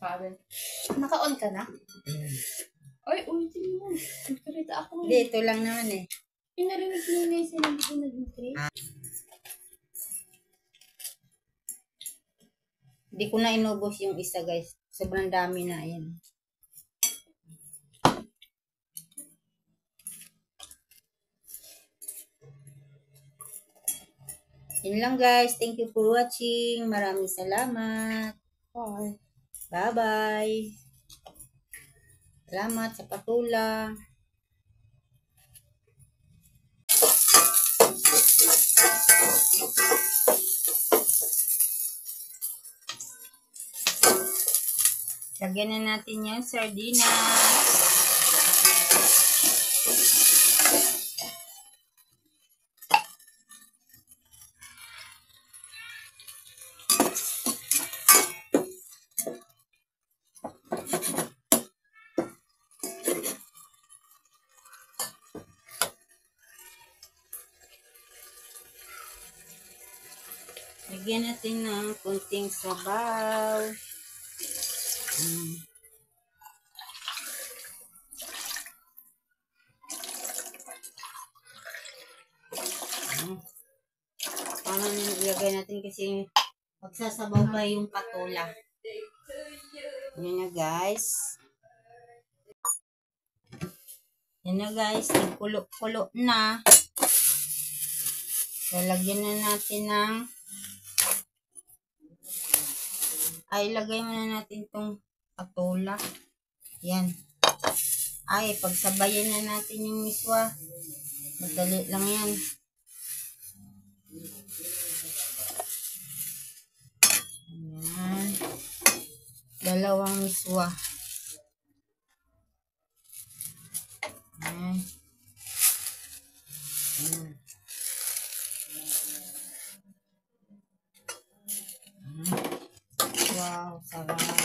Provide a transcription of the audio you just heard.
Sabi. Naka-on ka na? Ay, ulitin mo. Nagkarita ako. Hindi, ito lang naman eh. Pinarinig niya na yung sinabi ko nag-increase. Hindi ko na inubos yung isa guys. Sobrang dami na yan. Yun lang guys. Thank you for watching. Maraming salamat. Bye. Bye-bye. Salamat sa patula. Lagyan na natin yung sardinas. Lagyan natin ng kunting sabaw. Paano ilagay natin kasi magsasabaw pa yung patula. Yan na guys. Yan na guys. Nagkulo-kulo na. Lalagyan na natin ng ilagay muna natin itong patula. Yan. Pagsabayan na natin yung miswa. Madali lang yan. Ayan. Dalawang miswa. Ayan. Ayan. Wow, sarap.